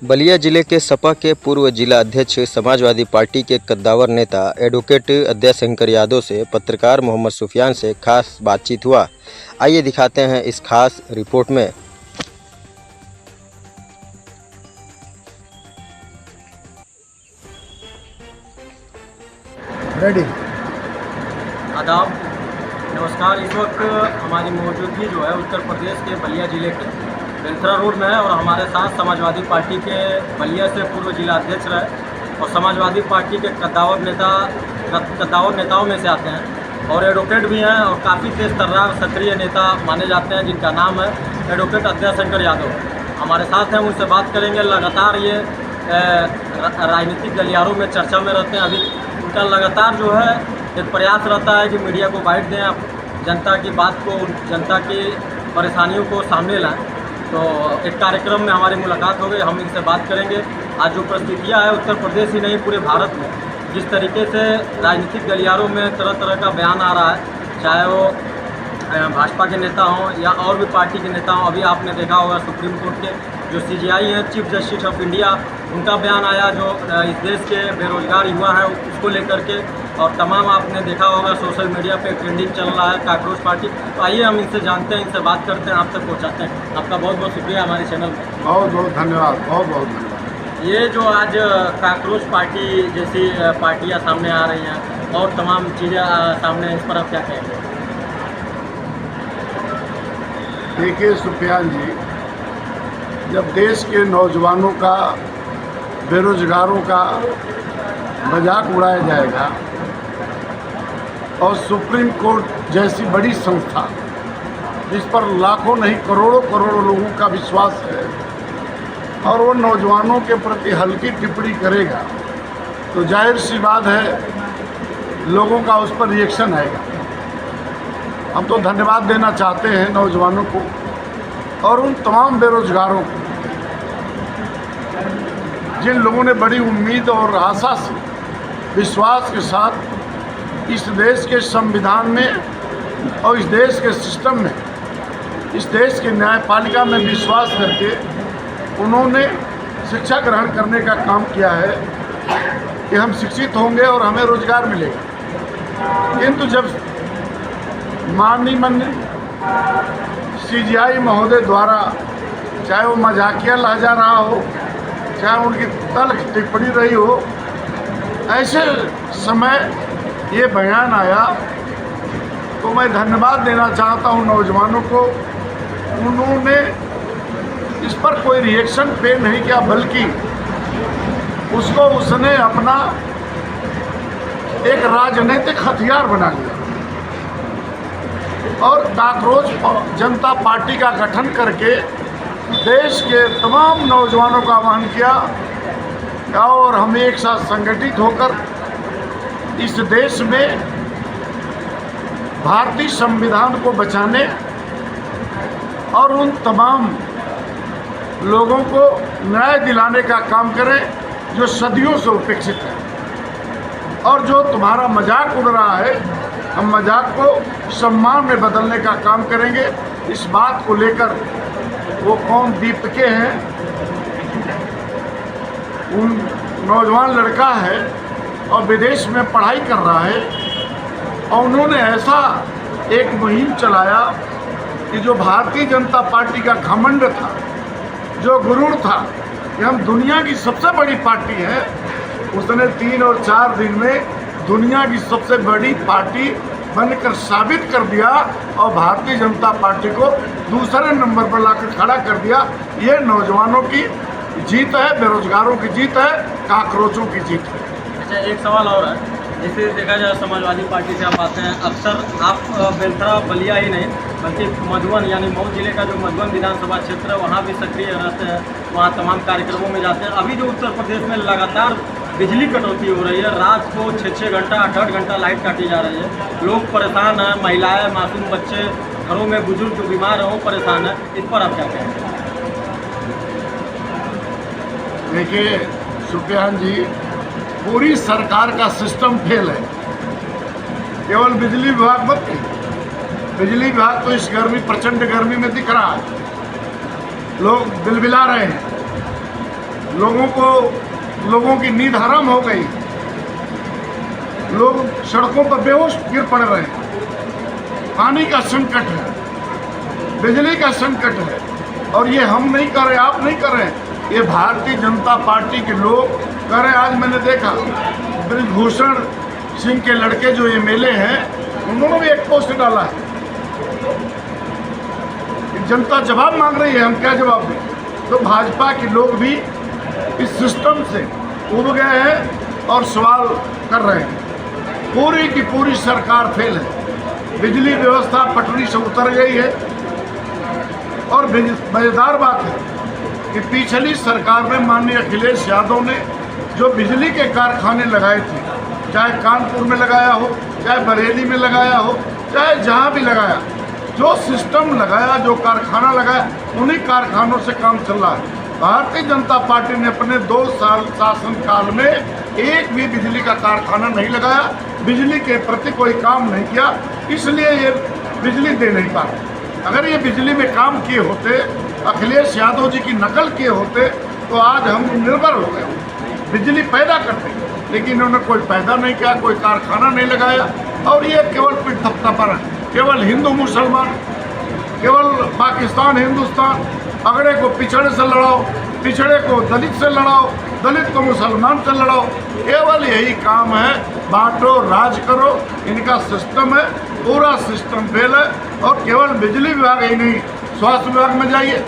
बलिया जिले के सपा के पूर्व जिला अध्यक्ष समाजवादी पार्टी के कद्दावर नेता एडवोकेट अद्याशंकर यादव से पत्रकार मोहम्मद सुफियान से खास बातचीत हुआ। आइए दिखाते हैं इस खास रिपोर्ट में। रेडी। आदाब, नमस्कार। इस वक्त हमारी मौजूदगी जो है उत्तर प्रदेश के बलिया जिले के बेलथरा रोड में है और हमारे साथ समाजवादी पार्टी के बलिया से पूर्व जिला अध्यक्ष रहे और समाजवादी पार्टी के कद्दावर नेताओं में से आते हैं और एडवोकेट भी हैं और काफ़ी तेज तर्रार सक्रिय नेता माने जाते हैं, जिनका नाम है एडवोकेट अद्याशंकर यादव। हमारे साथ हैं, उनसे बात करेंगे। लगातार ये राजनीतिक गलियारों में चर्चा में रहते हैं। अभी उनका लगातार जो है एक प्रयास रहता है कि मीडिया को बाइट दें, जनता की बात को, जनता की परेशानियों को सामने लाएं। तो एक कार्यक्रम में हमारी मुलाकात हो गई, हम इनसे बात करेंगे। आज जो परिस्थितियाँ है उत्तर प्रदेश ही नहीं पूरे भारत में, जिस तरीके से राजनीतिक गलियारों में तरह तरह का बयान आ रहा है, चाहे वो भाजपा के नेता हों या और भी पार्टी के नेता हों। अभी आपने देखा होगा सुप्रीम कोर्ट के जो CJI हैं, चीफ जस्टिस ऑफ इंडिया, उनका बयान आया जो इस देश के बेरोजगार युवा हैं उसको लेकर के, और तमाम आपने देखा होगा सोशल मीडिया पे ट्रेंडिंग चल रहा है काकरोच पार्टी। तो आइए हम इनसे जानते हैं, इनसे बात करते हैं, आप तक पहुँचाते हैं। आपका बहुत बहुत शुक्रिया हमारे चैनल में। बहुत बहुत धन्यवाद, बहुत बहुत धन्यवाद। ये जो आज काकरोच पार्टी जैसी पार्टियाँ सामने आ रही हैं और तमाम चीज़ें सामने, इस पर आप क्या कहेंगे? देखिए सुफियान जी, जब देश के नौजवानों का, बेरोजगारों का मजाक उड़ाया जाएगा और सुप्रीम कोर्ट जैसी बड़ी संस्था जिस पर लाखों नहीं करोड़ों करोड़ों लोगों का विश्वास है और वो नौजवानों के प्रति हल्की टिप्पणी करेगा, तो जाहिर सी बात है लोगों का उस पर रिएक्शन आएगा। हम तो धन्यवाद देना चाहते हैं नौजवानों को और उन तमाम बेरोजगारों को जिन लोगों ने बड़ी उम्मीद और आशा से, विश्वास के साथ इस देश के संविधान में और इस देश के सिस्टम में, इस देश की न्यायपालिका में विश्वास करके उन्होंने शिक्षा ग्रहण करने का काम किया है कि हम शिक्षित होंगे और हमें रोजगार मिलेगा। किंतु जब माननीय CJI महोदय द्वारा, चाहे वो मजाकिया लहजा रहा हो, चाहे उनकी तल्ख टिप्पणी रही हो, ऐसे समय ये बयान आया तो मैं धन्यवाद देना चाहता हूँ नौजवानों को। उन्होंने इस पर कोई रिएक्शन पे नहीं किया, बल्कि उसने अपना एक राजनीतिक हथियार बना लिया और काकरोच जनता पार्टी का गठन करके देश के तमाम नौजवानों का आह्वान किया और हम एक साथ संगठित होकर इस देश में भारतीय संविधान को बचाने और उन तमाम लोगों को न्याय दिलाने का काम करें जो सदियों से उपेक्षित है। और जो तुम्हारा मजाक उड़ रहा है, हम मजाक को सम्मान में बदलने का काम करेंगे। इस बात को लेकर वो कौन दीपके हैं, उन नौजवान लड़का है और विदेश में पढ़ाई कर रहा है और उन्होंने ऐसा एक मुहिम चलाया कि जो भारतीय जनता पार्टी का घमंड था, जो गुरूर था कि हम दुनिया की सबसे बड़ी पार्टी है, उसने 3 और 4 दिन में दुनिया की सबसे बड़ी पार्टी बनकर साबित कर दिया और भारतीय जनता पार्टी को दूसरे नंबर पर लाकर खड़ा कर दिया। ये नौजवानों की जीत है, बेरोजगारों की जीत है, काकरोचों की जीत है। अच्छा, एक सवाल और है। जैसे देखा जाए समाजवादी पार्टी से आप आते हैं, अक्सर आप बेलथरा बलिया ही नहीं बल्कि मधुबन यानी मऊ जिले का जो मधुबन विधानसभा क्षेत्र है वहाँ भी सक्रिय रहते हैं, वहाँ तमाम कार्यक्रमों में जाते हैं। अभी जो उत्तर प्रदेश में लगातार बिजली कटौती हो रही है, रात को 6-6 घंटा 8-8 घंटा लाइट काटी जा रही है, लोग परेशान हैं, महिलाएं, मासूम बच्चे, घरों में बुजुर्ग जो बीमार हैं वो परेशान है। इस पर आप क्या कहेंगे? देखिए सुफियान जी, पूरी सरकार का सिस्टम फेल है, केवल बिजली विभाग मत नहीं। बिजली विभाग तो इस गर्मी, प्रचंड गर्मी में दिख रहा है, लोग बिलबिला रहे हैं, लोगों की नींद हराम हो गई, लोग सड़कों पर बेहोश गिर पड़ रहे हैं। पानी का संकट है, बिजली का संकट है, और ये हम नहीं कर रहे, आप नहीं कर रहे, ये भारतीय जनता पार्टी के लोग कर रहे हैं। आज मैंने देखा ब्रिजभूषण सिंह के लड़के जो एमएलए हैं, उन्होंने भी एक पोस्ट डाला है। जनता जवाब मांग रही है, हम क्या जवाब दें? तो भाजपा के लोग भी इस सिस्टम से उब गए हैं और सवाल कर रहे हैं। पूरी की पूरी सरकार फेल है, बिजली व्यवस्था पटरी से उतर गई है। और मजेदार बात है कि पिछली सरकार में माननीय अखिलेश यादव ने जो बिजली के कारखाने लगाए थे, चाहे कानपुर में लगाया हो, चाहे बरेली में लगाया हो, चाहे जहाँ भी लगाया, जो सिस्टम लगाया, जो कारखाना लगाया, उन्हीं कारखानों से काम चल रहा है। भारतीय जनता पार्टी ने अपने 2 साल शासनकाल में एक भी बिजली का कारखाना नहीं लगाया, बिजली के प्रति कोई काम नहीं किया, इसलिए ये बिजली दे नहीं पा रहे। अगर ये बिजली में काम किए होते, अखिलेश यादव जी की नकल किए होते, तो आज हम निर्भर हो गए, बिजली पैदा करते। लेकिन इन्होंने कोई पैदा नहीं किया, कोई कारखाना नहीं लगाया, और ये केवल पीठ थपथपा है। केवल हिंदू मुसलमान, केवल पाकिस्तान हिंदुस्तान, अगड़े को पिछड़े से लड़ाओ, पिछड़े को दलित से लड़ाओ, दलित को मुसलमान से लड़ाओ, केवल यही काम है। बांटो राज करो, इनका सिस्टम है, पूरा सिस्टम फेल है। और केवल बिजली विभाग ही नहीं, स्वास्थ्य विभाग में जाइए,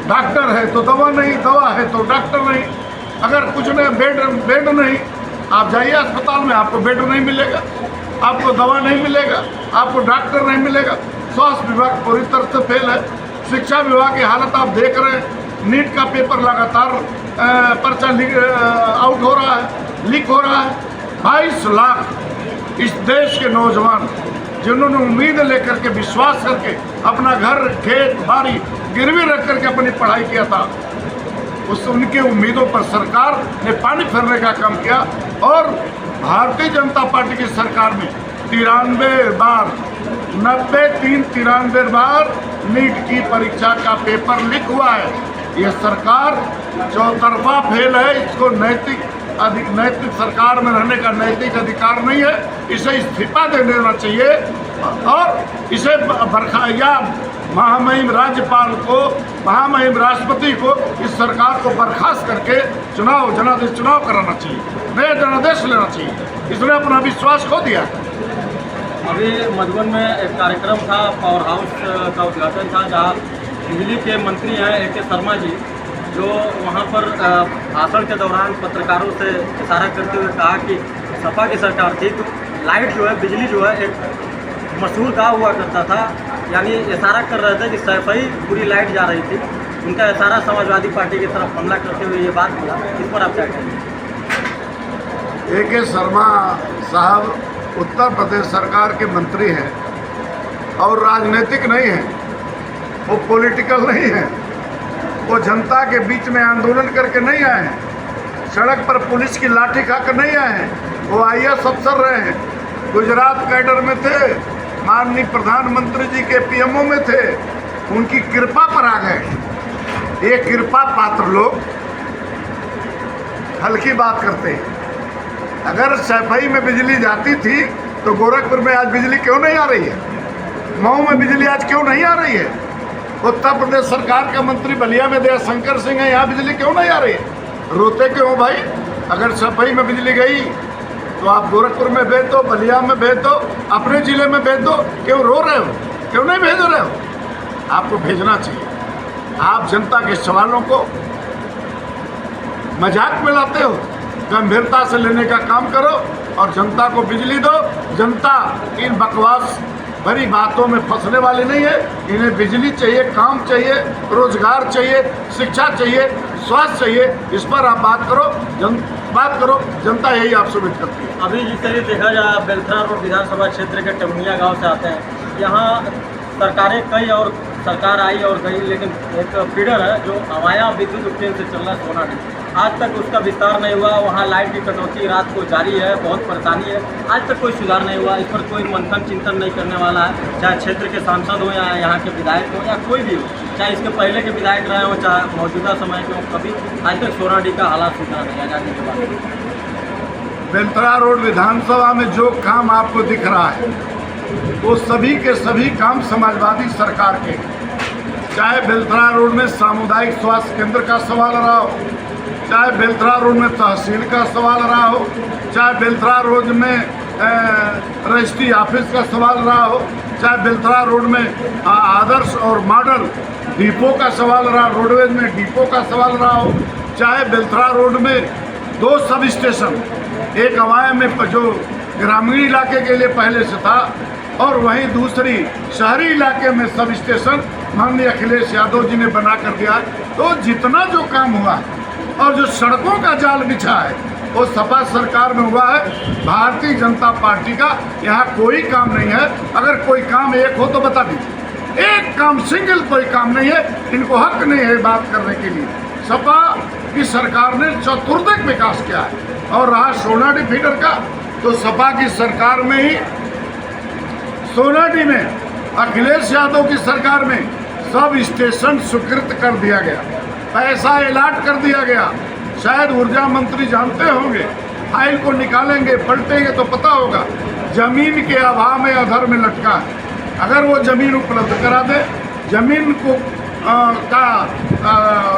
डॉक्टर है तो दवा नहीं, दवा है तो डॉक्टर नहीं। अगर कुछ नहीं, बेड नहीं, आप जाइए अस्पताल में, आपको बेड नहीं मिलेगा, आपको दवा नहीं मिलेगा, आपको डॉक्टर नहीं मिलेगा। स्वास्थ्य विभाग पूरी तरह से फेल है। शिक्षा विभाग की हालत आप देख रहे हैं, नीट का पेपर लगातार पर्चा आउट हो रहा है, लीक हो रहा है। 22 लाख इस देश के नौजवान जिन्होंने उम्मीद लेकर के, विश्वास करके अपना घर, खेत, बाड़ी गिरवी रख करके अपनी पढ़ाई किया था, उनके उम्मीदों पर सरकार ने पानी फेरने का काम किया। और भारतीय जनता पार्टी की सरकार में 93 बार, 93 बार नीट की परीक्षा का पेपर लीक हुआ है। ये सरकार चौतरफा फेल है। इसको नैतिक सरकार में रहने का नैतिक अधिकार नहीं है। इसे इस्तीफा दे देना चाहिए और इसे बरखा या महामहिम राज्यपाल को, महामहिम राष्ट्रपति को इस सरकार को बर्खास्त करके जनादेश चुनाव कराना चाहिए, नया जनादेश लेना चाहिए। इसने अपना विश्वास खो दिया। अभी मधुबन में एक कार्यक्रम था, पावर हाउस का उद्घाटन था, जहाँ बिजली के मंत्री हैं AK शर्मा जी, जो वहाँ पर भाषण के दौरान पत्रकारों से इशारा करते हुए कहा कि सपा की सरकार थी तो लाइट जो है, बिजली जो है, एक मशहूर कहा हुआ करता था। यानी इशारा कर रहे थे कि सफाई पूरी लाइट जा रही थी। उनका इशारा समाजवादी पार्टी की तरफ हमला करते हुए ये बात किया। इस पर आप क्या कहेंगे? AK शर्मा साहब उत्तर प्रदेश सरकार के मंत्री हैं और राजनीतिक नहीं हैं, वो पॉलिटिकल नहीं हैं, वो जनता के बीच में आंदोलन करके नहीं आए हैं, सड़क पर पुलिस की लाठी खाकर नहीं आए हैं। वो IAS अफसर रहे हैं, गुजरात कैडर में थे, माननीय प्रधानमंत्री जी के PMO में थे, उनकी कृपा पर आ गए। ये कृपा पात्र लोग हल्की बात करते हैं। अगर सफाई में बिजली जाती थी तो गोरखपुर में आज बिजली क्यों नहीं आ रही है? मऊ में बिजली आज क्यों नहीं आ रही है? उत्तर प्रदेश सरकार के मंत्री बलिया में दयाशंकर सिंह है, यहाँ बिजली क्यों नहीं आ रही है? रोते क्यों भाई? अगर सफाई में बिजली गई तो आप गोरखपुर में भेज दो, बलिया में भेज दो, अपने जिले में भेज दो। क्यों रो रहे हो? क्यों नहीं भेज रहे हो? आपको भेजना चाहिए। आप जनता के सवालों को मजाक में लाते हो, गंभीरता से लेने का काम करो और जनता को बिजली दो। जनता इन बकवास भरी बातों में फंसने वाली नहीं है। इन्हें बिजली चाहिए, काम चाहिए, रोजगार चाहिए, शिक्षा चाहिए, स्वास्थ्य चाहिए। इस पर आप बात करो, जनता यही आपसे उम्मीद करती है। अभी जिस तरह देखा जाए, बेलथरा रोड विधानसभा क्षेत्र के टमुनिया गांव से आते हैं, यहाँ सरकारें कई और सरकार आई और गई, लेकिन एक फीडर है जो हमाया विद्युत उपकेंद्र से चल रहा है सोनाडी, आज तक उसका विस्तार नहीं हुआ। वहाँ लाइट की कटौती रात को जारी है, बहुत परेशानी है, आज तक कोई सुधार नहीं हुआ। इस पर कोई मंथन चिंतन नहीं करने वाला है, चाहे क्षेत्र के सांसद हो या यहाँ के विधायक हो या कोई भी हो, चाहे इसके पहले के विधायक रहे हो चाहे मौजूदा समय के हो, कभी आज तक सोनाडी का हालात सुधरा नहीं आज़ादी के बाद। बेलतरा रोड विधानसभा में जो काम आपको दिख रहा है वो सभी के सभी काम समाजवादी सरकार के, चाहे बेलतरा रोड में सामुदायिक स्वास्थ्य केंद्र का सवाल रहा हो, चाहे बेलतरा रोड में तहसील का सवाल रहा हो, चाहे बेलतरा रोड में रजिस्ट्री ऑफिस का सवाल रहा हो, चाहे बेलतरा रोड में आदर्श और मॉडल डिपो का सवाल रहा, रोडवेज में डिपो का सवाल रहा हो, चाहे बेलतरा रोड में 2 सब स्टेशन, एक अवाया में जो ग्रामीण इलाके के लिए पहले से था और वहीं दूसरी शहरी इलाके में सब स्टेशन माननीय अखिलेश यादव जी ने बना कर दिया। तो जितना जो काम हुआ है और जो सड़कों का जाल बिछा है वो सपा सरकार में हुआ है। भारतीय जनता पार्टी का यहाँ कोई काम नहीं है। अगर कोई काम एक हो तो बता दीजिए, एक काम सिंगल कोई काम नहीं है। इनको हक नहीं है बात करने के लिए। सपा की सरकार ने चतुर्दिक विकास किया है। और रहा सोनाडी फीडर का, तो सपा की सरकार में ही सोनाडी में अखिलेश यादव की सरकार में सब स्टेशन स्वीकृत कर दिया गया, पैसा अलॉट कर दिया गया। शायद ऊर्जा मंत्री जानते होंगे, फाइल को निकालेंगे पलटेंगे तो पता होगा, जमीन के अभाव में अधर में लटका है। अगर वो जमीन उपलब्ध करा दे, जमीन को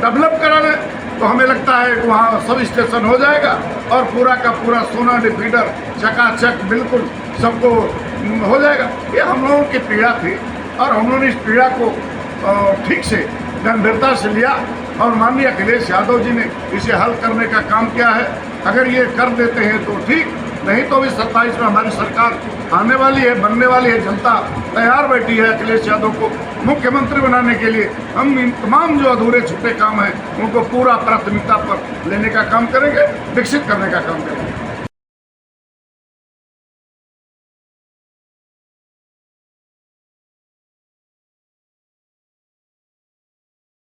डेवलप करा दे, तो हमें लगता है कि वहाँ सब स्टेशन हो जाएगा और पूरा का पूरा सोनाडी फीडर चकाचक बिल्कुल सबको हो जाएगा। ये हम लोगों की पीड़ा थी और हम लोगों ने इस पीड़ा को ठीक से गंभीरता से लिया और माननीय अखिलेश यादव जी ने इसे हल करने का काम किया है। अगर ये कर देते हैं तो ठीक, नहीं तो अभी 27 में हमारी सरकार आने वाली है, बनने वाली है। जनता तैयार बैठी है अखिलेश यादव को मुख्यमंत्री बनाने के लिए। हम इन तमाम जो अधूरे छुपे काम हैं उनको पूरा प्राथमिकता पर लेने का काम करेंगे, विकसित करने का काम करेंगे।